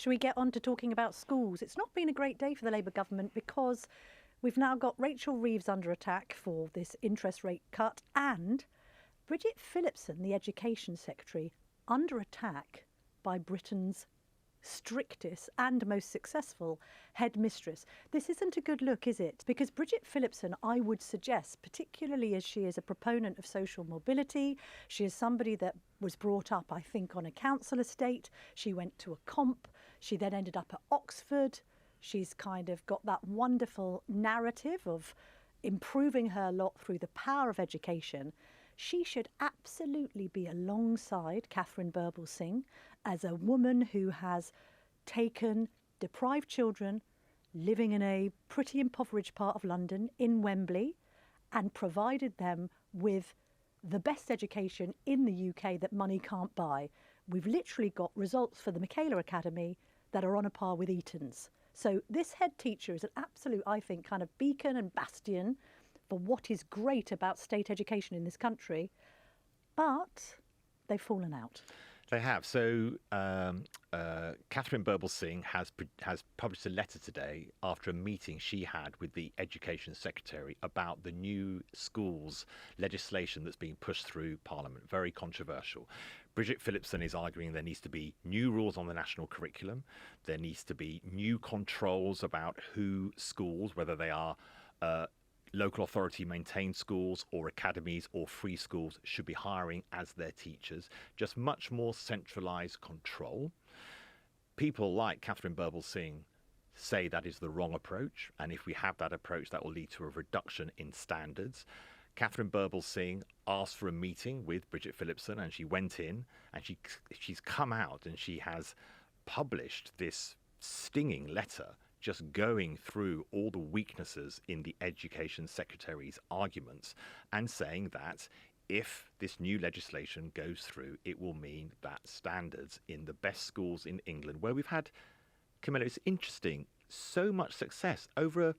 Shall we get on to talking about schools? It's not been a great day for the Labour government because we've now got Rachel Reeves under attack for this interest rate cut and Bridget Phillipson, the Education Secretary, under attack by Britain's strictest and most successful headmistress. This isn't a good look, is it? Because Bridget Phillipson, I would suggest, particularly as she is a proponent of social mobility, she is somebody that was brought up, I think, on a council estate. She went to a comp. She then ended up at Oxford. She's kind of got that wonderful narrative of improving her lot through the power of education. She should absolutely be alongside Katharine Birbalsingh as a woman who has taken deprived children living in a pretty impoverished part of London in Wembley and provided them with the best education in the UK that money can't buy. We've literally got results for the Michaela Academy that are on a par with Eton's. So this head teacher is an absolute, I think, kind of beacon and bastion for what is great about state education in this country, but they've fallen out. They have. So Katharine Birbalsingh has published a letter today after a meeting she had with the Education Secretary about the new schools legislation that's being pushed through Parliament. Very controversial. Bridget Phillipson is arguing there needs to be new rules on the national curriculum. There needs to be new controls about who schools, whether they are local authority maintained schools or academies or free schools, should be hiring as their teachers. Just much more centralised control. People like Katharine Birbalsingh say that is the wrong approach, and if we have that approach, that will lead to a reduction in standards. Katharine Birbalsingh asked for a meeting with Bridget Phillipson, and she went in, and she's come out and she has published this stinging letter just going through all the weaknesses in the Education Secretary's arguments and saying that if this new legislation goes through, it will mean that standards in the best schools in England, where we've had, Camilla, it's interesting, so much success over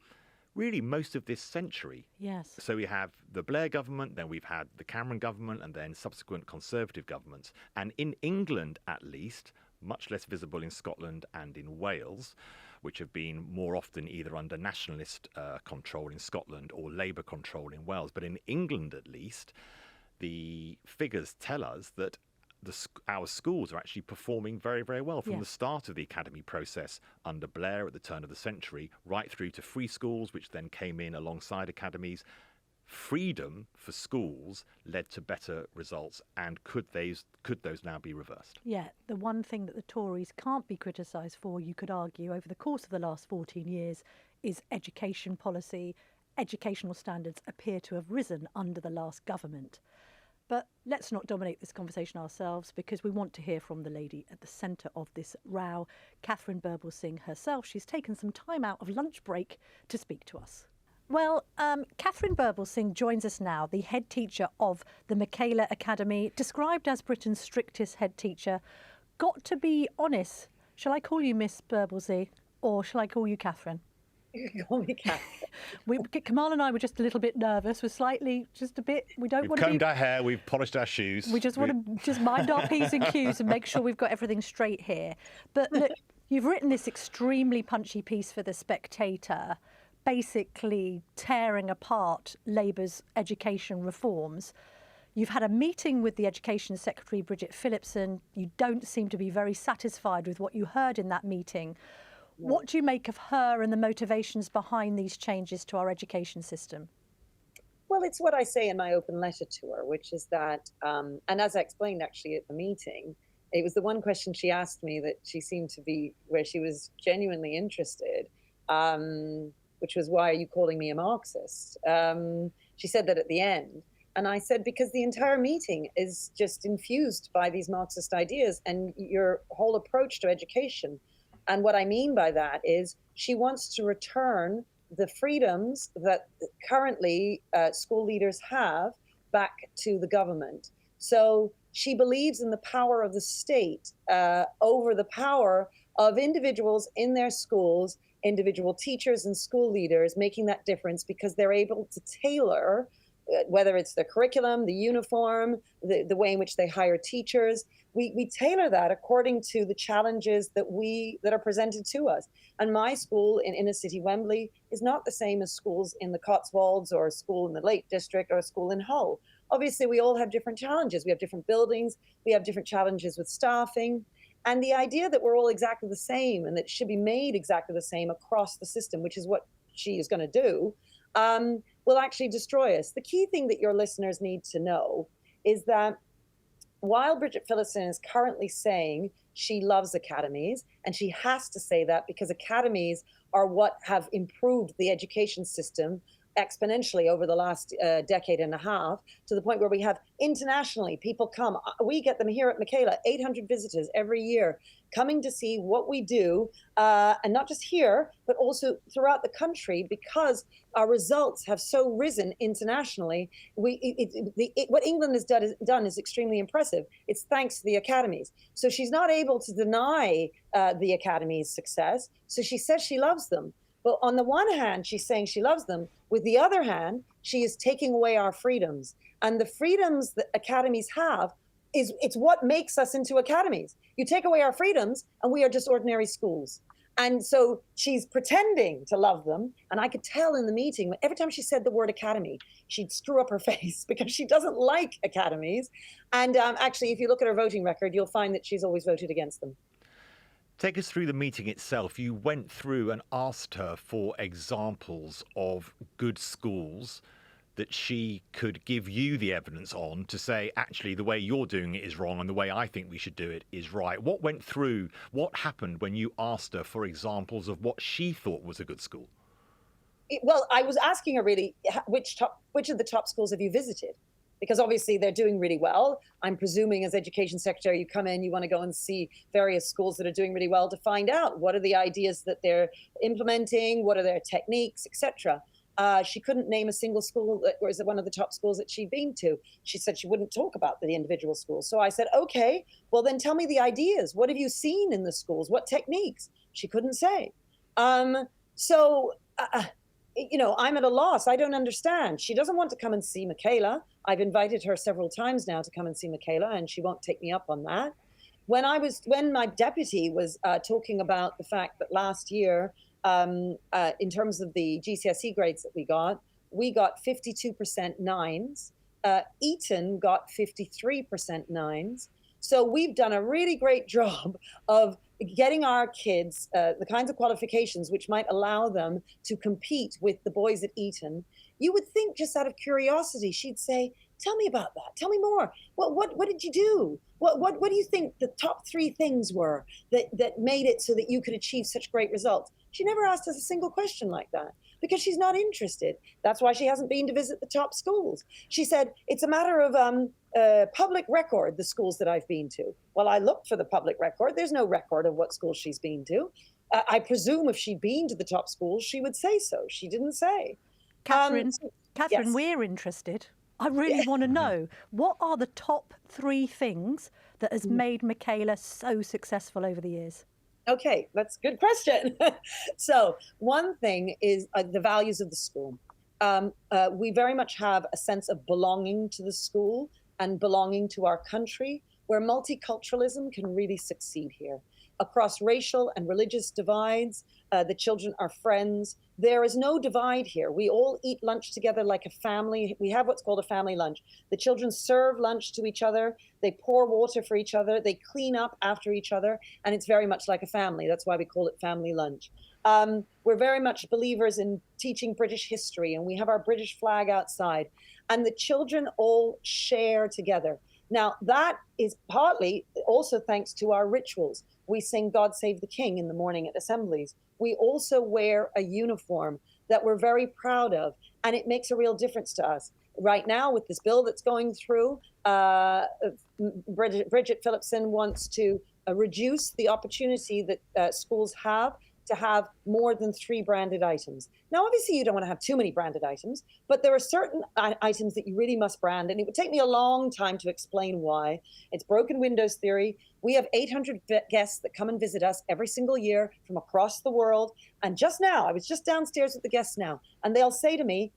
really most of this century. Yes. So we have the Blair government, then we've had the Cameron government, and then subsequent Conservative governments. And in England, at least, much less visible in Scotland and in Wales, which have been more often either under nationalist control in Scotland or Labour control in Wales. But in England, at least, the figures tell us that our schools are actually performing very, very well from the start of the academy process under Blair at the turn of the century, right through to free schools, which then came in alongside academies. Freedom for schools led to better results, and could those now be reversed? Yeah, the one thing that the Tories can't be criticised for, you could argue, over the course of the last 14 years is education policy. Educational standards appear to have risen under the last government. But let's not dominate this conversation ourselves, because we want to hear from the lady at the centre of this row, Katharine Birbalsingh herself. She's taken some time out of lunch break to speak to us. Well, Katharine Birbalsingh joins us now, the head teacher of the Michaela Academy, described as Britain's strictest head teacher. Got to be honest, shall I call you Miss Birbalsingh or shall I call you Katharine? You can call me Katharine. Kamal and I were just a little bit nervous. We're slightly, just a bit, we don't we've want to be... We've combed our hair, we've polished our shoes. We just want to just mind our P's and Q's and make sure we've got everything straight here. But look, you've written this extremely punchy piece for The Spectator, basically tearing apart Labour's education reforms. You've had a meeting with the Education Secretary Bridget Phillipson. You don't seem to be very satisfied with what you heard in that meeting. What do you make of her and the motivations behind these changes to our education system? Well, it's what I say in my open letter to her, which is that, and as I explained actually at the meeting, it was the one question she asked me that she seemed to be, where she was genuinely interested, which was, why are you calling me a Marxist? She said that at the end. And I said, because the entire meeting is just infused by these Marxist ideas and your whole approach to education. And what I mean by that is she wants to return the freedoms that currently school leaders have back to the government. So she believes in the power of the state over the power of individuals in their schools, individual teachers and school leaders making that difference, because they're able to tailor whether it's the curriculum, the uniform, the way in which they hire teachers. We tailor that according to the challenges that are presented to us. And my school in inner city Wembley is not the same as schools in the Cotswolds or a school in the Lake District or a school in Hull. Obviously, we all have different challenges. We have different buildings. We have different challenges with staffing. And the idea that we're all exactly the same and that it should be made exactly the same across the system, which is what she is going to do, will actually destroy us. The key thing that your listeners need to know is that while Bridget Phillipson is currently saying she loves academies, and she has to say that because academies are what have improved the education system exponentially over the last decade and a half, to the point where we have internationally people come. We get them here at Michaela, 800 visitors every year coming to see what we do, and not just here, but also throughout the country, because our results have so risen internationally. What England has done is extremely impressive. It's thanks to the academies. So she's not able to deny the academies' success. So she says she loves them. But on the one hand, she's saying she loves them. With the other hand, she is taking away our freedoms. And the freedoms that academies have it's what makes us into academies. You take away our freedoms and we are just ordinary schools. And so she's pretending to love them. And I could tell in the meeting, every time she said the word academy, she'd screw up her face because she doesn't like academies. And actually, if you look at her voting record, you'll find that she's always voted against them. Take us through the meeting itself. You went through and asked her for examples of good schools that she could give you the evidence on to say, actually, the way you're doing it is wrong and the way I think we should do it is right. What went through, what happened when you asked her for examples of what she thought was a good school? Well, I was asking her really, which of the top schools have you visited? Because obviously they're doing really well. I'm presuming as Education Secretary, you come in, you want to go and see various schools that are doing really well to find out what are the ideas that they're implementing, what are their techniques, etc. She couldn't name a single school that was one of the top schools that she'd been to. She said she wouldn't talk about the individual schools. So I said, okay, well then tell me the ideas. What have you seen in the schools? What techniques? She couldn't say. You know, I'm at a loss. I don't understand. She doesn't want to come and see Michaela. I've invited her several times now to come and see Michaela, and she won't take me up on that. When my deputy was talking about the fact that last year, in terms of the GCSE grades that we got 52% nines. Eton got 53% nines. So we've done a really great job of getting our kids the kinds of qualifications which might allow them to compete with the boys at Eton. You would think, just out of curiosity, she'd say, tell me about that. Tell me more. What did you do? What do you think the top 3 things were that made it so that you could achieve such great results? She never asked us a single question like that because she's not interested. That's why she hasn't been to visit the top schools. She said, it's a matter of public record, the schools that I've been to. Well, I looked for the public record. There's no record of what schools she's been to. I presume if she'd been to the top schools, she would say so. She didn't say. Catherine, yes. We're interested. I really want to know, what are the top 3 things that has made Michaela so successful over the years? Okay, that's a good question. So one thing is the values of the school. We very much have a sense of belonging to the school and belonging to our country, where multiculturalism can really succeed here. Across racial and religious divides, the children are friends. There is no divide here. We all eat lunch together like a family. We have what's called a family lunch. The children serve lunch to each other. They pour water for each other. They clean up after each other. And it's very much like a family. That's why we call it family lunch. We're very much believers in teaching British history, and we have our British flag outside. And the children all share together. Now, that is partly also thanks to our rituals. We sing God Save the King in the morning at assemblies. We also wear a uniform that we're very proud of, and it makes a real difference to us. Right now, with this bill that's going through, Bridget Phillipson wants to reduce the opportunity that schools have to have more than 3 branded items. Now, obviously, you don't want to have too many branded items, but there are certain items that you really must brand, and it would take me a long time to explain why. It's broken windows theory. We have 800 guests that come and visit us every single year from across the world. And just now, I was just downstairs with the guests now, and they'll say to me,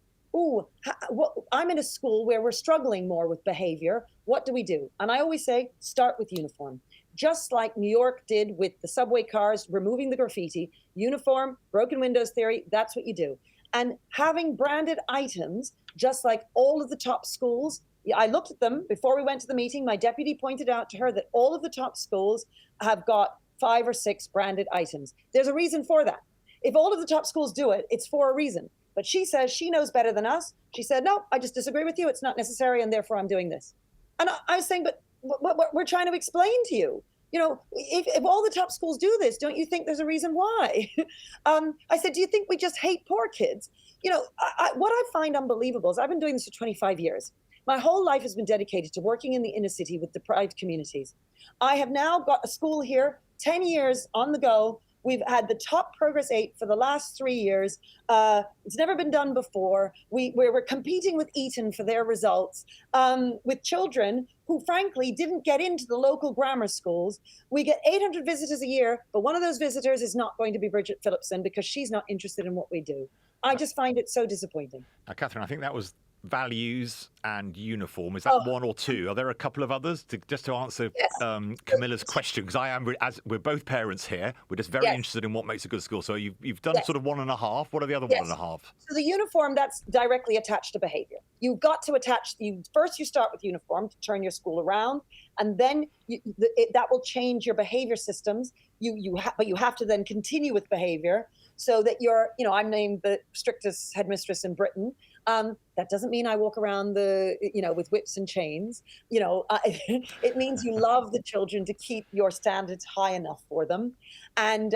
I'm in a school where we're struggling more with behavior. What do we do? And I always say, start with uniform. Just like New York did with the subway cars, removing the graffiti, uniform, broken windows theory, that's what you do. And having branded items, just like all of the top schools, I looked at them before we went to the meeting. My deputy pointed out to her that all of the top schools have got 5 or 6 branded items. There's a reason for that. If all of the top schools do it, it's for a reason. But she says she knows better than us. She said, no, I just disagree with you. It's not necessary, and therefore I'm doing this. And I was saying, but we're trying to explain to you. You know, if all the top schools do this, don't you think there's a reason why? I said, do you think we just hate poor kids? You know, what I find unbelievable is I've been doing this for 25 years. My whole life has been dedicated to working in the inner city with deprived communities. I have now got a school here, 10 years on the go. We've had the top Progress 8 for the last 3 years. It's never been done before. We're competing with Eton for their results, with children who frankly didn't get into the local grammar schools. We get 800 visitors a year, but one of those visitors is not going to be Bridget Phillipson because she's not interested in what we do. I just find it so disappointing. Now, Katharine, I think that was values and uniform. Is that one or two? Are there a couple of others just to answer Camilla's question? Because as we're both parents here, we're just very interested in what makes a good school. So you've done sort of 1.5. What are the other 1.5? So the uniform, that's directly attached to behavior. You've got to attach. First, you start with uniform to turn your school around, and then that will change your behavior systems. But you have to then continue with behavior so that you're. You know, I'm named the strictest headmistress in Britain. That doesn't mean I walk around with whips and chains. It means you love the children to keep your standards high enough for them. And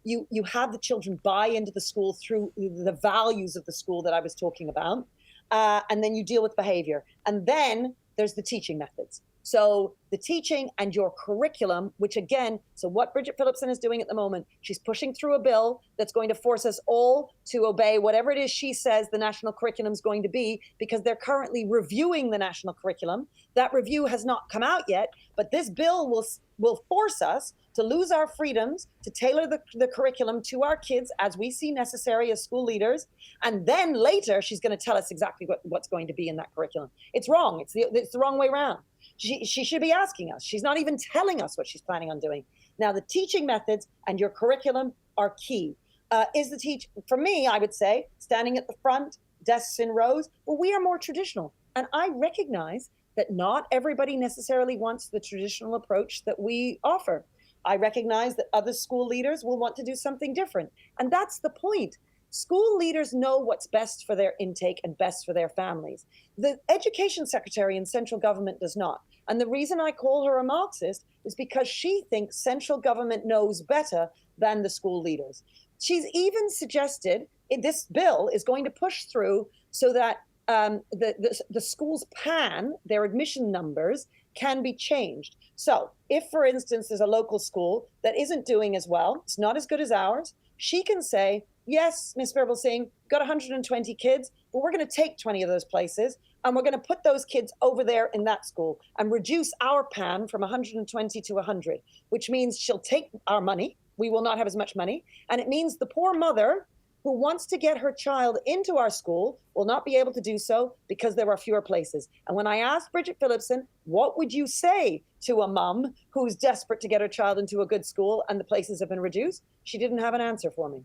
you have the children buy into the school through the values of the school that I was talking about. And then you deal with behavior. And then there's the teaching methods. So the teaching and your curriculum, which again, so what Bridget Phillipson is doing at the moment, she's pushing through a bill that's going to force us all to obey whatever it is she says the national curriculum is going to be, because they're currently reviewing the national curriculum. That review has not come out yet, but this bill will force us to lose our freedoms, to tailor the curriculum to our kids as we see necessary as school leaders. And then later, she's going to tell us exactly what's going to be in that curriculum. It's wrong. It's the wrong way around. She should be asking us. She's not even telling us what she's planning on doing. Now, the teaching methods and your curriculum are key. For me, I would say, standing at the front, desks in rows, well, we are more traditional. And I recognize that not everybody necessarily wants the traditional approach that we offer. I recognize that other school leaders will want to do something different. And that's the point. School leaders know what's best for their intake and best for their families. The Education Secretary in central government does not. And the reason I call her a Marxist is because she thinks central government knows better than the school leaders. She's even suggested this bill is going to push through so that the school's PAN, their admission numbers, can be changed. So if, for instance, there's a local school that isn't doing as well, it's not as good as ours, she can say, yes, Ms. Birbalsingh, got 120 kids, but we're going to take 20 of those places, and we're going to put those kids over there in that school and reduce our PAN from 120 to 100, which means she'll take our money. We will not have as much money. And it means the poor mother who wants to get her child into our school will not be able to do so because there are fewer places. And when I asked Bridget Phillipson, what would you say to a mum who's desperate to get her child into a good school and the places have been reduced? She didn't have an answer for me.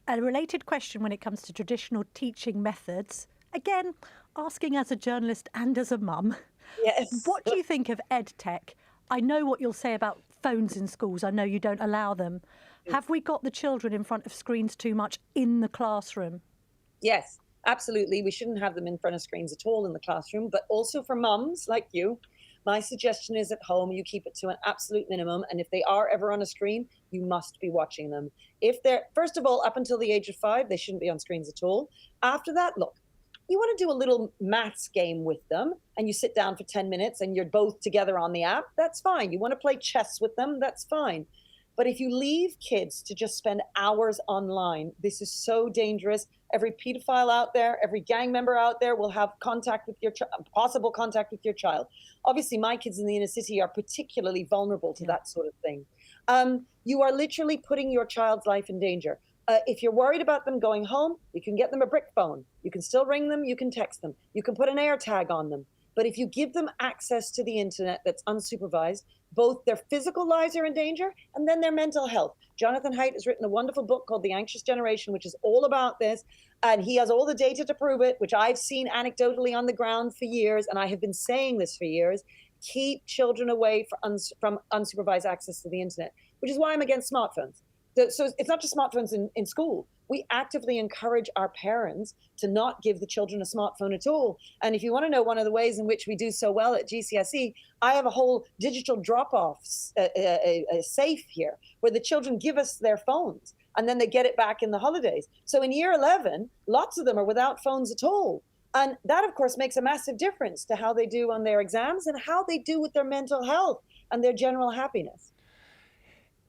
A related question when it comes to traditional teaching methods, again, asking as a journalist and as a mum, yes. What do you think of EdTech? I know what you'll say about phones in schools. I know you don't allow them. Have we got the children in front of screens too much in the classroom? Yes, absolutely. We shouldn't have them in front of screens at all in the classroom, but also for mums like you. My suggestion is at home, you keep it to an absolute minimum. And if they are ever on a screen, you must be watching them. If they're, first of all, up until the age of 5, they shouldn't be on screens at all. After that, look, you want to do a little maths game with them and you sit down for 10 minutes and you're both together on the app, that's fine. You want to play chess with them, that's fine. But if you leave kids to just spend hours online, this is so dangerous. Every pedophile out there, every gang member out there will have contact with your possible contact with your child. Obviously, my kids in the inner city are particularly vulnerable to that sort of thing. You are literally putting your child's life in danger. If you're worried about them going home, you can get them a brick phone. You can still ring them. You can text them. You can put an air tag on them. But if you give them access to the internet that's unsupervised, both their physical lives are in danger and then their mental health. Jonathan Haidt has written a wonderful book called The Anxious Generation, which is all about this. And he has all the data to prove it, which I've seen anecdotally on the ground for years. And I have been saying this for years. Keep children away from unsupervised access to the internet, which is why I'm against smartphones. So it's not just smartphones in school. We actively encourage our parents to not give the children a smartphone at all. And if you want to know one of the ways in which we do so well at GCSE, I have a whole digital drop-off safe here where the children give us their phones and then they get it back in the holidays. So in year 11, lots of them are without phones at all. And that, of course, makes a massive difference to how they do on their exams and how they do with their mental health and their general happiness.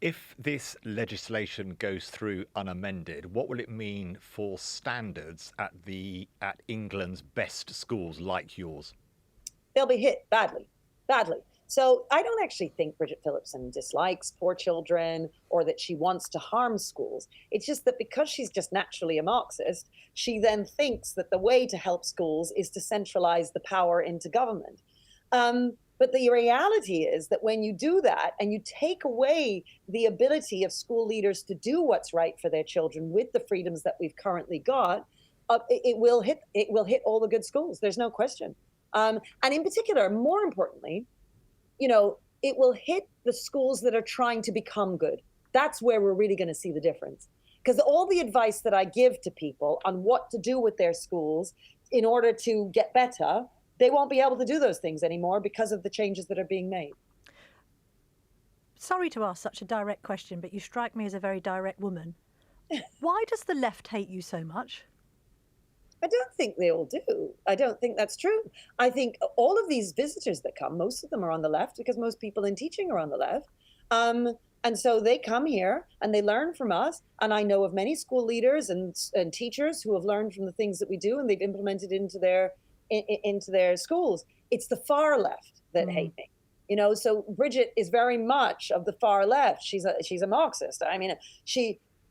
If this legislation goes through unamended, what will it mean for standards at England's best schools like yours? They'll be hit badly. So I don't actually think Bridget Phillipson dislikes poor children or that she wants to harm schools. It's just that because she's just naturally a Marxist, she then thinks that the way to help schools is to centralise the power into government. But the reality is that when you do that and you take away the ability of school leaders to do what's right for their children with the freedoms that we've currently got, it will hit all the good schools. There's no question. And in particular, more importantly, it will hit the schools that are trying to become good. That's where we're really going to see the difference. Because all the advice that I give to people on what to do with their schools in order to get better, they won't be able to do those things anymore because of the changes that are being made. Sorry to ask such a direct question, but you strike me as a very direct woman. Why does the left hate you so much? I don't think they all do. I don't think that's true. I think all of these visitors that come, most of them are on the left because most people in teaching are on the left. And so they come here and they learn from us. And I know of many school leaders and teachers who have learned from the things that we do and they've implemented into their schools. It's the far left that hate me. So Bridget is very much of the far left. She's a Marxist. I mean,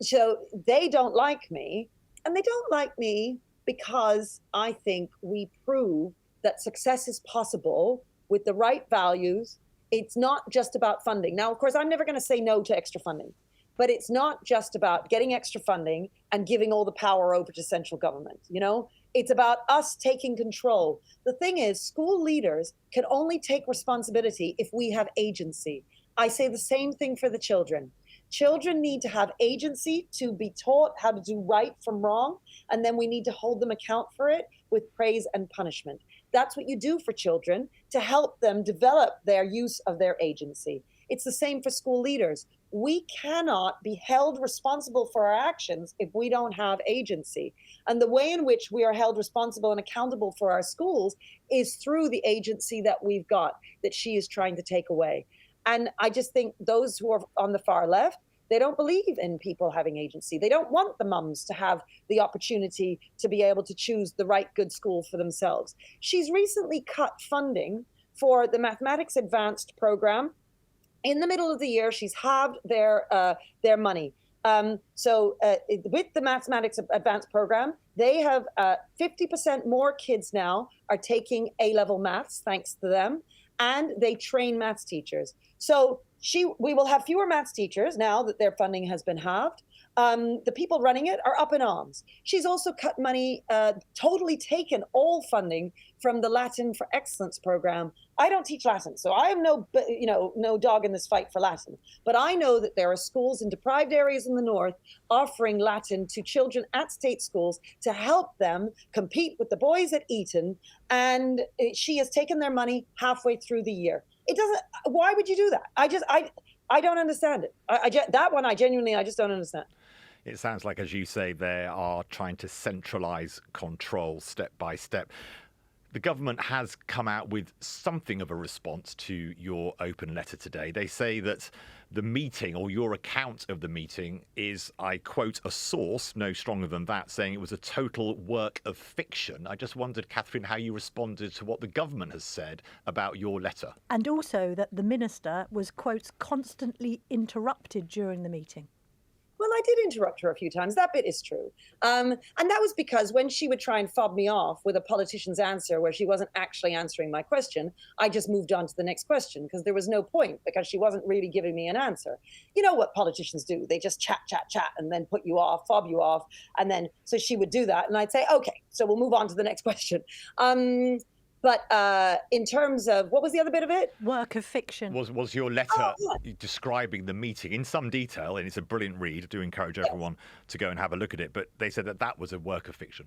so they don't like me, and they don't like me because I think we prove that success is possible with the right values. It's not just about funding. Now, of course, I'm never going to say no to extra funding, but it's not just about getting extra funding and giving all the power over to central government. It's about us taking control. The thing is, school leaders can only take responsibility if we have agency. I say the same thing for the children. Children need to have agency to be taught how to do right from wrong, and then we need to hold them account for it with praise and punishment. That's what you do for children to help them develop their use of their agency. It's the same for school leaders. We cannot be held responsible for our actions if we don't have agency. And the way in which we are held responsible and accountable for our schools is through the agency that we've got, that she is trying to take away. And I just think those who are on the far left, they don't believe in people having agency. They don't want the mums to have the opportunity to be able to choose the right good school for themselves. She's recently cut funding for the Mathematics Advanced program. In the middle of the year, she's halved their money. So with the Mathematics Advanced program, they have 50% more kids now are taking A-level maths, thanks to them, and they train maths teachers. So we will have fewer maths teachers now that their funding has been halved. The people running it are up in arms. She's also cut money, totally taken all funding from the Latin for Excellence program. I don't teach Latin, so I have no dog in this fight for Latin. But I know that there are schools in deprived areas in the north offering Latin to children at state schools to help them compete with the boys at Eton. And she has taken their money halfway through the year. It doesn't. Why would you do that? I don't understand it. That one I just don't understand. It sounds like, as you say, they are trying to centralise control step by step. The government has come out with something of a response to your open letter today. They say that the meeting, or your account of the meeting, is, I quote, a source, no stronger than that, saying it was a total work of fiction. I just wondered, Katharine, how you responded to what the government has said about your letter. And also that the minister was, quote, constantly interrupted during the meeting. Well, I did interrupt her a few times. That bit is true. And that was because when she would try and fob me off with a politician's answer where she wasn't actually answering my question, I just moved on to the next question because there was no point, because she wasn't really giving me an answer. You know what politicians do? They just chat, and then put you off, fob you off. And then, so she would do that. And I'd say, okay, so we'll move on to the next question. But in terms of, what was the other bit of it? Work of fiction. Was your letter describing the meeting in some detail, and it's a brilliant read. I do encourage everyone to go and have a look at it, but they said that that was a work of fiction.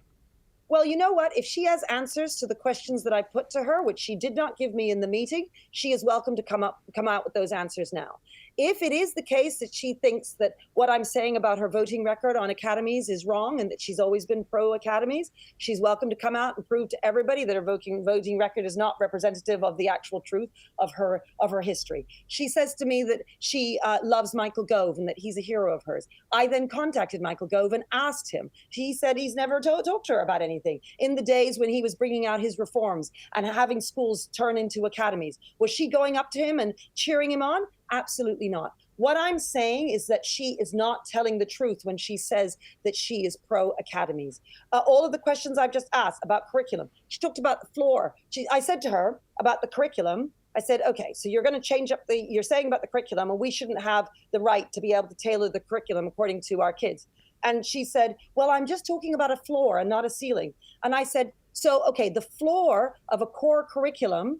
Well, you know what? If she has answers to the questions that I put to her, which she did not give me in the meeting, she is welcome to come out with those answers now. If it is the case that she thinks that what I'm saying about her voting record on academies is wrong and that she's always been pro academies, she's welcome to come out and prove to everybody that her voting record is not representative of the actual truth of her history. She says to me that she loves Michael Gove and that he's a hero of hers. I then contacted Michael Gove and asked him. He said he's never talked to her about anything. In the days when he was bringing out his reforms and having schools turn into academies, was she going up to him and cheering him on? Absolutely not. What I'm saying is that she is not telling the truth when she says that she is pro academies. All of the questions I've just asked about curriculum, she talked about the floor. I said to her about the curriculum, I said, okay, so you're going to change up you're saying about the curriculum, and we shouldn't have the right to be able to tailor the curriculum according to our kids. And she said, well, I'm just talking about a floor and not a ceiling. And I said, so, okay, the floor of a core curriculum,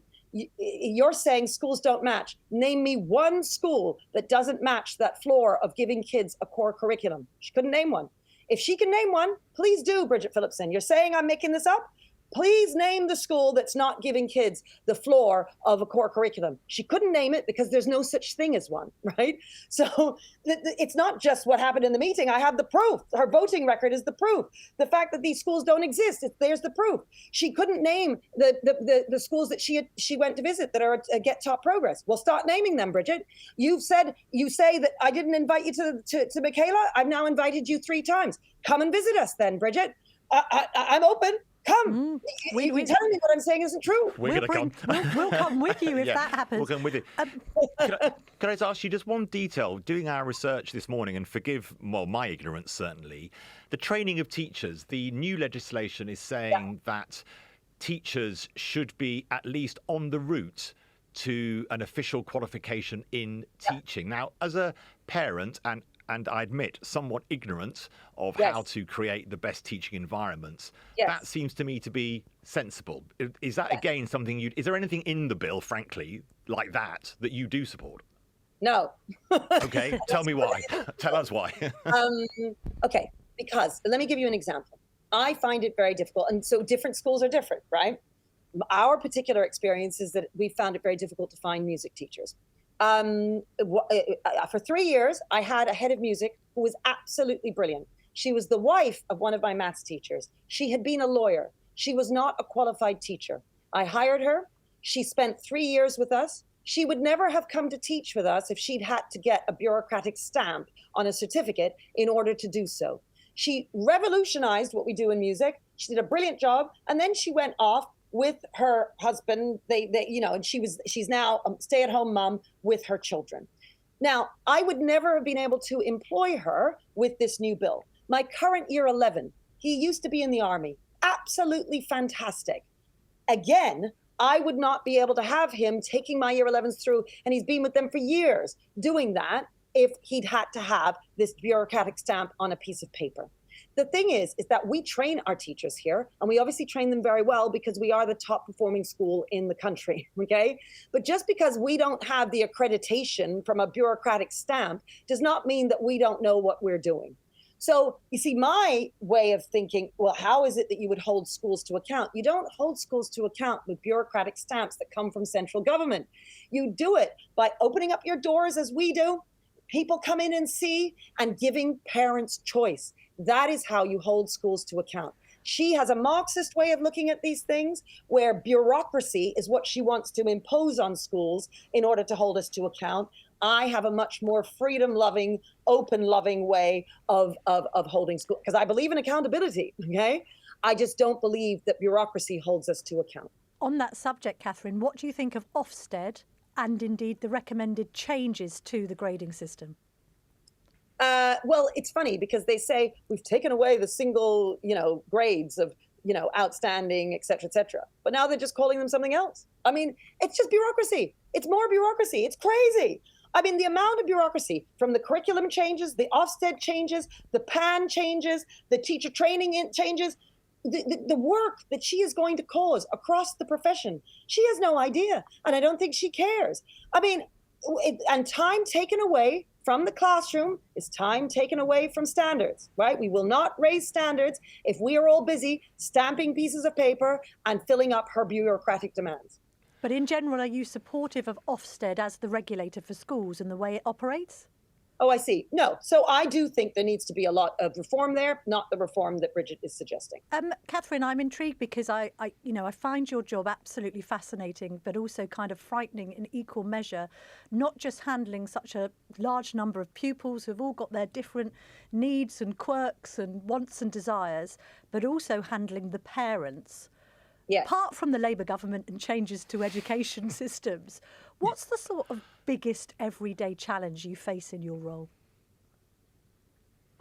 you're saying schools don't match. Name me one school that doesn't match that floor of giving kids a core curriculum. She couldn't name one. If she can name one, please do, Bridget Phillipson. You're saying I'm making this up? Please name the school that's not giving kids the floor of a core curriculum. She couldn't name it because there's no such thing as one, right? So it's not just what happened in the meeting. I have the proof. Her voting record is the proof. The fact that these schools don't exist, there's the proof. She couldn't name the schools that she went to visit that are Get Top Progress. Well, start naming them, Bridget. You say that I didn't invite you to Michaela. I've now invited you 3 times. Come and visit us then, Bridget. I'm open. Come. If you tell me what I'm saying isn't true. We'll come with you if that happens. We'll come with you. Can I just ask you just one detail? Doing our research this morning, and forgive my ignorance certainly, the training of teachers, the new legislation is saying that teachers should be at least on the route to an official qualification in teaching. Now, as a parent and I admit, somewhat ignorant of how to create the best teaching environments. That seems to me to be sensible. Is that, again, something is there anything in the bill, frankly, like that you do support? No. Okay, tell me why. Tell us why. Okay, because let me give you an example. I find it very difficult. And so different schools are different, right? Our particular experience is that we found it very difficult to find music teachers. For 3 years, I had a head of music who was absolutely brilliant. She was the wife of one of my maths teachers. She had been a lawyer. She was not a qualified teacher. I hired her. She spent 3 years with us. She would never have come to teach with us if she'd had to get a bureaucratic stamp on a certificate in order to do so. She revolutionized what we do in music. She did a brilliant job. And then she went off with her husband, and she's now a stay-at-home mom with her children. Now, I would never have been able to employ her with this new bill. My current year 11, he used to be in the army, absolutely fantastic. Again, I would not be able to have him taking my year 11s through, and he's been with them for years, doing that if he'd had to have this bureaucratic stamp on a piece of paper. The thing is that we train our teachers here, and we obviously train them very well because we are the top performing school in the country, okay? But just because we don't have the accreditation from a bureaucratic stamp does not mean that we don't know what we're doing. So you see, my way of thinking, well, how is it that you would hold schools to account? You don't hold schools to account with bureaucratic stamps that come from central government. You do it by opening up your doors as we do, people come in and see, and giving parents choice. That is how you hold schools to account. She has a Marxist way of looking at these things, where bureaucracy is what she wants to impose on schools in order to hold us to account. I have a much more freedom-loving, open-loving way of holding school, because I believe in accountability, okay? I just don't believe that bureaucracy holds us to account. On that subject, Katharine, what do you think of Ofsted and indeed the recommended changes to the grading system? Well, it's funny because they say we've taken away the single, grades of, outstanding, et cetera, et cetera. But now they're just calling them something else. I mean, it's just bureaucracy. It's more bureaucracy. It's crazy. I mean, the amount of bureaucracy from the curriculum changes, the Ofsted changes, the PAN changes, the teacher training changes, the work that she is going to cause across the profession. She has no idea. And I don't think she cares. I mean, and time taken away from the classroom is time taken away from standards, right? We will not raise standards if we are all busy stamping pieces of paper and filling up her bureaucratic demands. But in general, are you supportive of Ofsted as the regulator for schools and the way it operates? Oh, I see. No. So I do think there needs to be a lot of reform there, not the reform that Bridget is suggesting. Katharine, I'm intrigued because I find your job absolutely fascinating, but also kind of frightening in equal measure, not just handling such a large number of pupils who've all got their different needs and quirks and wants and desires, but also handling the parents. Yes. Apart from the Labour government and changes to education systems, what's the sort of biggest everyday challenge you face in your role?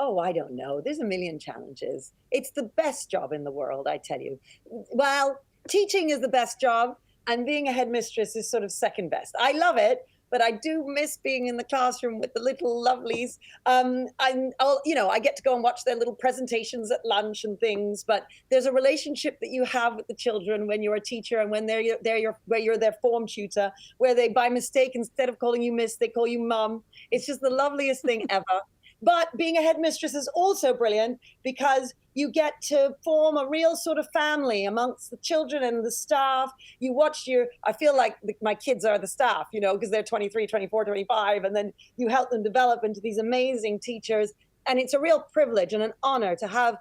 Oh, I don't know. There's a million challenges. It's the best job in the world, I tell you. Well, teaching is the best job, and being a headmistress is sort of second best. I love it, but I do miss being in the classroom with the little lovelies. I get to go and watch their little presentations at lunch and things, but there's a relationship that you have with the children when you're a teacher and when where you're their form tutor, where they, by mistake, instead of calling you miss, they call you mum. It's just the loveliest thing ever. But being a headmistress is also brilliant because you get to form a real sort of family amongst the children and the staff. You watch I feel like my kids are the staff, because they're 23, 24, 25, and then you help them develop into these amazing teachers. And it's a real privilege and an honor to have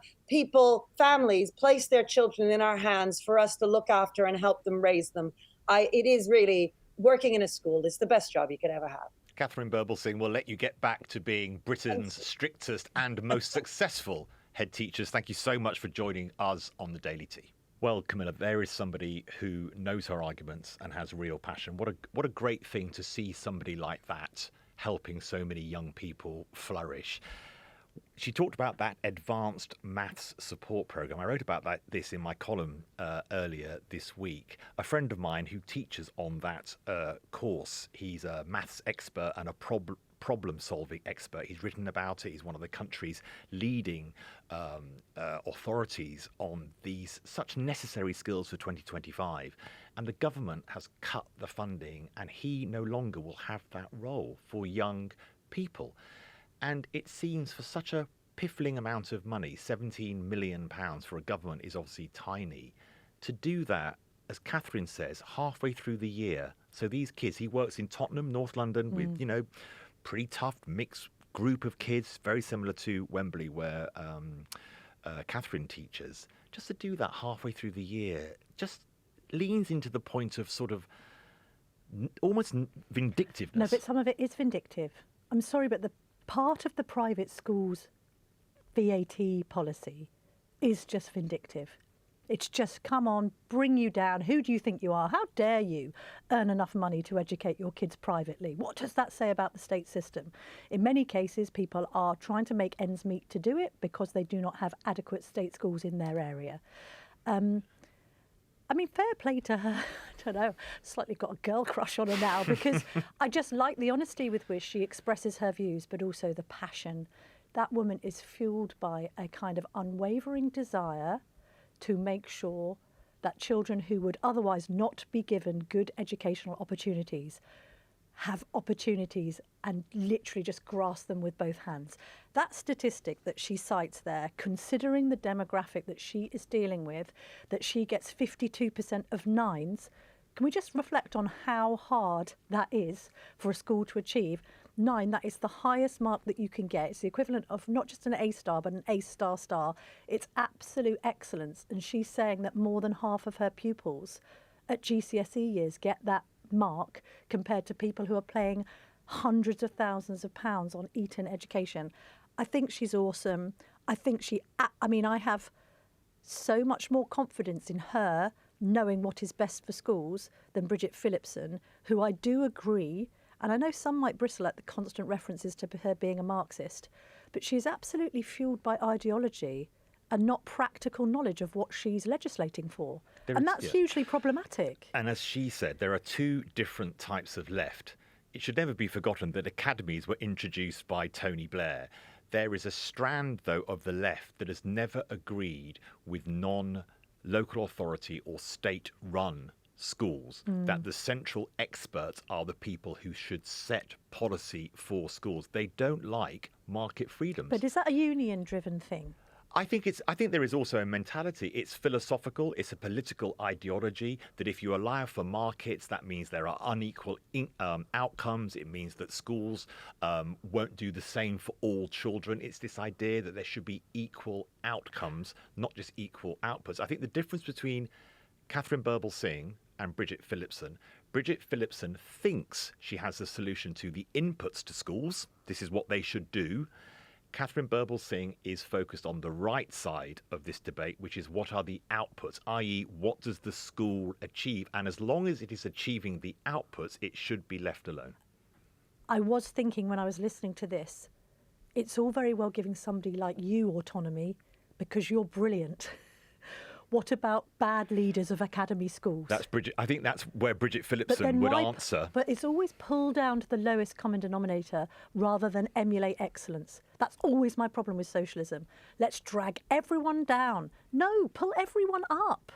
families place their children in our hands for us to look after and help them raise them. It is really, working in a school is the best job you could ever have. Katharine Birbalsingh, we'll let you get back to being Britain's strictest and most successful head teachers. Thank you so much for joining us on the Daily Tea. Well, Camilla, there is somebody who knows her arguments and has real passion. What a great thing to see somebody like that helping so many young people flourish. She talked about that advanced maths support program. I wrote about this in my column earlier this week. A friend of mine who teaches on that course, he's a maths expert and a problem-solving expert. He's written about it. He's one of the country's leading authorities on these such necessary skills for 2025. And the government has cut the funding, and he no longer will have that role for young people. And it seems for such a piffling amount of money, £17 million for a government is obviously tiny, to do that, as Katharine says, halfway through the year. So these kids, he works in Tottenham, North London, with, pretty tough mixed group of kids, very similar to Wembley where Katharine teaches. Just to do that halfway through the year just leans into the point of sort of almost vindictiveness. No, but some of it is vindictive. I'm sorry, but the part of the private schools' VAT policy is just vindictive. It's just, come on, bring you down. Who do you think you are? How dare you earn enough money to educate your kids privately? What does that say about the state system? In many cases, people are trying to make ends meet to do it because they do not have adequate state schools in their area. Fair play to her. I don't know, slightly got a girl crush on her now because I just like the honesty with which she expresses her views, but also the passion. That woman is fueled by a kind of unwavering desire to make sure that children who would otherwise not be given good educational opportunities have opportunities and literally just grasp them with both hands. That statistic that she cites there, considering the demographic that she is dealing with, that she gets 52% of nines, can we just reflect on how hard that is for a school to achieve? 9, that is the highest mark that you can get. It's the equivalent of not just an A star, but an A star star. It's absolute excellence. And she's saying that more than half of her pupils at GCSE years get that mark compared to people who are paying hundreds of thousands of pounds on Eton education. I think she's awesome. I have so much more confidence in her knowing what is best for schools than Bridget Phillipson, who I do agree, And I know some might bristle at the constant references to her being a Marxist, but she is absolutely fueled by ideology and not practical knowledge of what she's legislating for. And that's hugely problematic. And as she said, there are two different types of left. It should never be forgotten that academies were introduced by Tony Blair. There is a strand, though, of the left that has never agreed with non-local authority or state-run schools, that the central experts are the people who should set policy for schools. They don't like market freedoms. But is that a union-driven thing? I think there is also a mentality. It's philosophical. It's a political ideology that if you allow for markets, that means there are unequal outcomes. It means that schools won't do the same for all children. It's this idea that there should be equal outcomes, not just equal outputs. I think the difference between Katharine Birbalsingh and Bridget Phillipson. Bridget Phillipson thinks she has a solution to the inputs to schools. This is what they should do. Katharine Birbalsingh is focused on the right side of this debate, which is what are the outputs, i.e. what does the school achieve? And as long as it is achieving the outputs, it should be left alone. I was thinking when I was listening to this, it's all very well giving somebody like you autonomy because you're brilliant. What about bad leaders of academy schools? That's Bridget. I think that's where Bridget Phillipson would answer. But it's always pull down to the lowest common denominator rather than emulate excellence. That's always my problem with socialism. Let's drag everyone down. No, pull everyone up.